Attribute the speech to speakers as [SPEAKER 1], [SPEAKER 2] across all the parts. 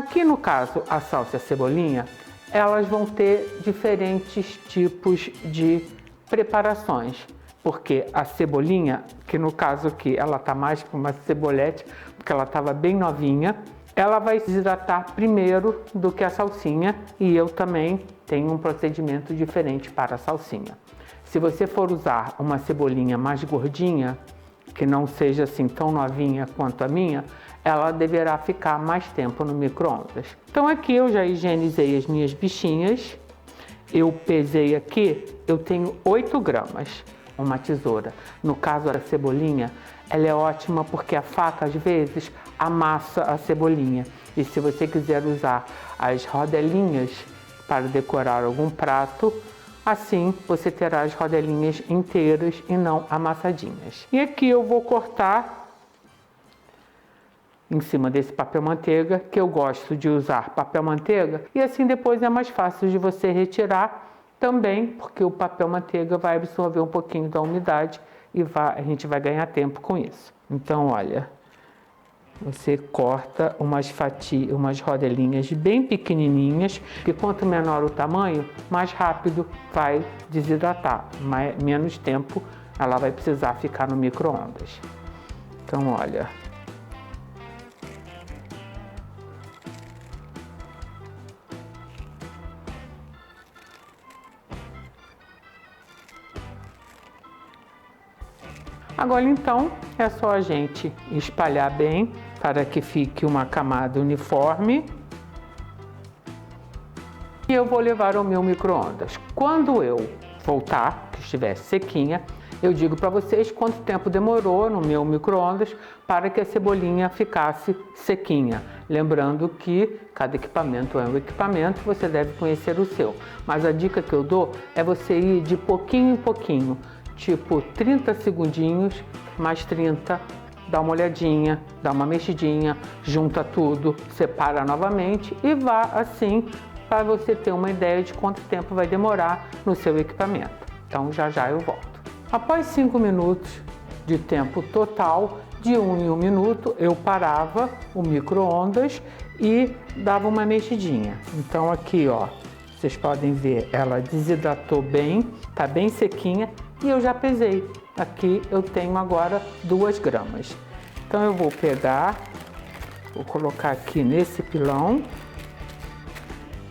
[SPEAKER 1] Aqui no caso, a salsa e a cebolinha, elas vão ter diferentes tipos de preparações. Porque a cebolinha, que no caso aqui ela tá mais para uma cebolete, porque ela estava bem novinha, ela vai se desidratar primeiro do que a salsinha, e eu também tenho um procedimento diferente para a salsinha. Se você for usar uma cebolinha mais gordinha, que não seja assim tão novinha quanto a minha, ela deverá ficar mais tempo no micro-ondas. Então aqui eu já higienizei as minhas bichinhas, eu pesei aqui, eu tenho 8 gramas, uma tesoura. No caso da cebolinha, ela é ótima porque a faca às vezes amassa a cebolinha. E se você quiser usar as rodelinhas para decorar algum prato, assim você terá as rodelinhas inteiras e não amassadinhas. E aqui eu vou cortar em cima desse papel manteiga, que eu gosto de usar papel manteiga, e assim depois é mais fácil de você retirar também, porque o papel manteiga vai absorver um pouquinho da umidade e a gente vai ganhar tempo com isso. Então, olha, você corta umas fatias, umas rodelinhas bem pequenininhas, que quanto menor o tamanho, mais rápido vai desidratar, menos tempo ela vai precisar ficar no micro-ondas. Então, olha, agora então é só a gente espalhar bem para que fique uma camada uniforme. E eu vou levar ao meu micro-ondas. Quando eu voltar, que estiver sequinha, eu digo para vocês quanto tempo demorou no meu micro-ondas para que a cebolinha ficasse sequinha. Lembrando que cada equipamento é um equipamento, você deve conhecer o seu. Mas a dica que eu dou é você ir de pouquinho em pouquinho. Tipo 30 segundinhos, mais 30, dá uma olhadinha, dá uma mexidinha, junta tudo, separa novamente e vá assim para você ter uma ideia de quanto tempo vai demorar no seu equipamento. Então já já eu volto. Após 5 minutos de tempo total, de 1 em 1 minuto, eu parava o micro-ondas e dava uma mexidinha. Então aqui, ó, vocês podem ver, ela desidratou bem, tá bem sequinha. E eu já pesei. Aqui eu tenho agora 2 gramas. Então eu vou pegar, vou colocar aqui nesse pilão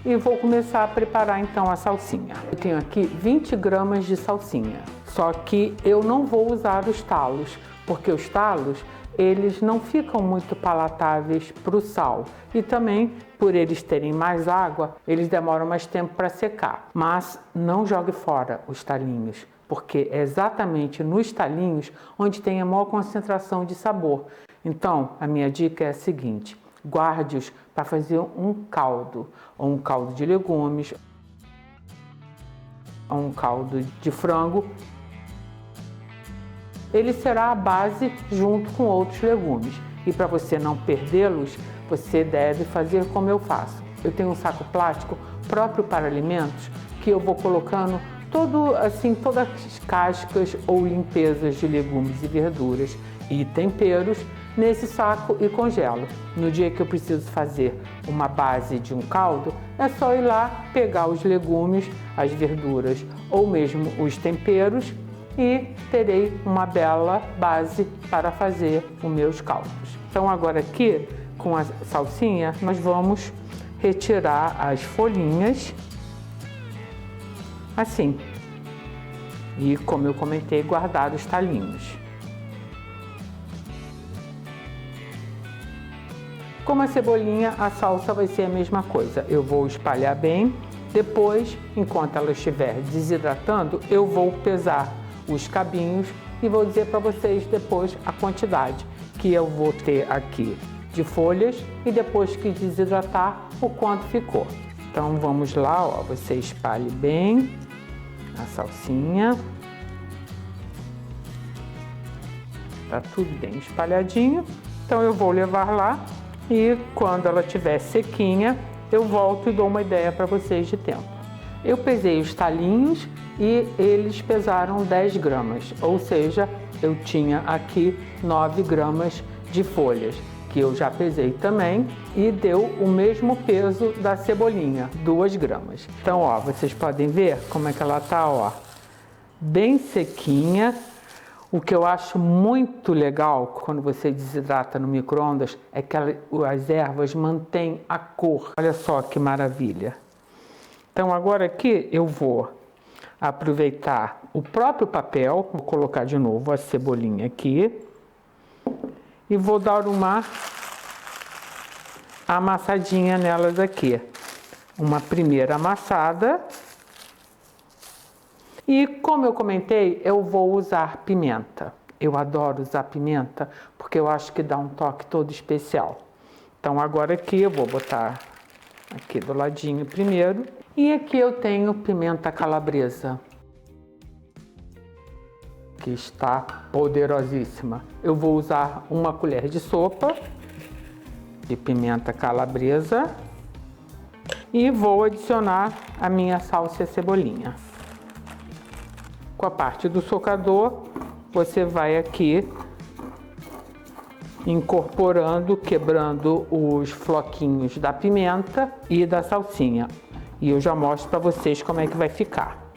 [SPEAKER 1] e vou começar a preparar então a salsinha. Eu tenho aqui 20 gramas de salsinha. Só que eu não vou usar os talos, porque os talos eles não ficam muito palatáveis para o sal. E também, por eles terem mais água, eles demoram mais tempo para secar. Mas não jogue fora os talinhos, porque é exatamente nos talinhos onde tem a maior concentração de sabor. Então, a minha dica é a seguinte: guarde-os para fazer um caldo, ou um caldo de legumes, ou um caldo de frango. Ele será a base junto com outros legumes. E para você não perdê-los, você deve fazer como eu faço. Eu tenho um saco plástico próprio para alimentos que eu vou colocando todas as cascas ou limpezas de legumes e verduras e temperos nesse saco e congelo. No dia que eu preciso fazer uma base de um caldo, é só ir lá, pegar os legumes, as verduras ou mesmo os temperos e terei uma bela base para fazer os meus caldos. Então agora aqui, com a salsinha, nós vamos retirar as folhinhas, assim. E como eu comentei, guardar os talinhos. Como a cebolinha, a salsa vai ser a mesma coisa. Eu vou espalhar bem. Depois, enquanto ela estiver desidratando, eu vou pesar os cabinhos e vou dizer para vocês depois a quantidade que eu vou ter aqui de folhas e depois que desidratar o quanto ficou. Então vamos lá, ó, você espalhe bem a salsinha. Tá tudo bem espalhadinho. Então eu vou levar lá e quando ela estiver sequinha, eu volto e dou uma ideia para vocês de tempo. Eu pesei os talinhos e eles pesaram 10 gramas, ou seja, eu tinha aqui 9 gramas de folhas. que eu já pesei também, e deu o mesmo peso da cebolinha, 2 gramas. Então, ó, vocês podem ver como é que ela tá, ó, bem sequinha. O que eu acho muito legal quando você desidrata no micro-ondas é que as ervas mantêm a cor. Olha só que maravilha. Então, agora aqui eu vou aproveitar o próprio papel, vou colocar de novo a cebolinha aqui e vou dar uma amassadinha nelas aqui. Uma primeira amassada. E como eu comentei, eu vou usar pimenta. Eu adoro usar pimenta porque eu acho que dá um toque todo especial. Então agora aqui eu vou botar aqui do ladinho primeiro. E aqui eu tenho pimenta calabresa, que está poderosíssima. Eu vou usar uma colher de sopa de pimenta calabresa e vou adicionar a minha salsa e a cebolinha. Com a parte do socador, você vai aqui incorporando, quebrando os floquinhos da pimenta e da salsinha. E eu já mostro para vocês como é que vai ficar.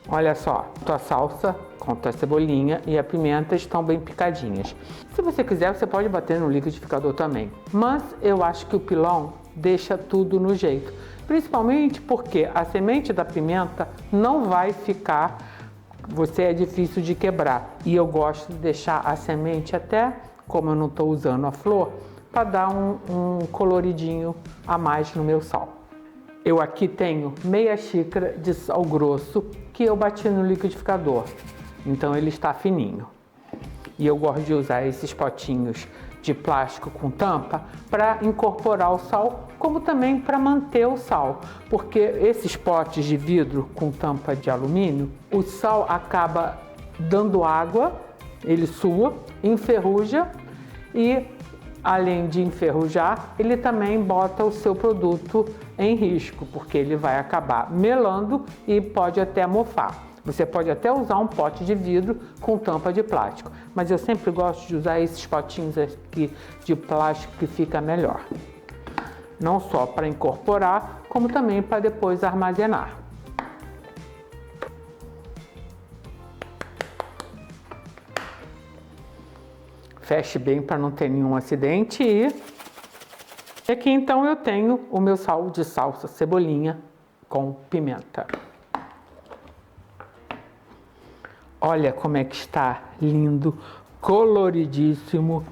[SPEAKER 1] Olha só, tua salsa com tua cebolinha e a pimenta estão bem picadinhas. Se você quiser, você pode bater no liquidificador também. Mas eu acho que o pilão deixa tudo no jeito. Principalmente porque a semente da pimenta não vai ficar, é difícil de quebrar. E eu gosto de deixar a semente até, como eu não estou usando a flor, para dar um coloridinho a mais no meu sal. Eu aqui tenho meia xícara de sal grosso que eu bati no liquidificador, então ele está fininho. E eu gosto de usar esses potinhos de plástico com tampa para incorporar o sal, como também para manter o sal, porque esses potes de vidro com tampa de alumínio, o sal acaba dando água, ele sua, enferruja e, além de enferrujar, ele também bota o seu produto em risco, porque ele vai acabar melando e pode até mofar. Você pode até usar um pote de vidro com tampa de plástico, mas eu sempre gosto de usar esses potinhos aqui de plástico que fica melhor. Não só para incorporar, como também para depois armazenar. Feche bem para não ter nenhum acidente e aqui então eu tenho o meu sal de salsa, cebolinha com pimenta. Olha como é que está lindo, coloridíssimo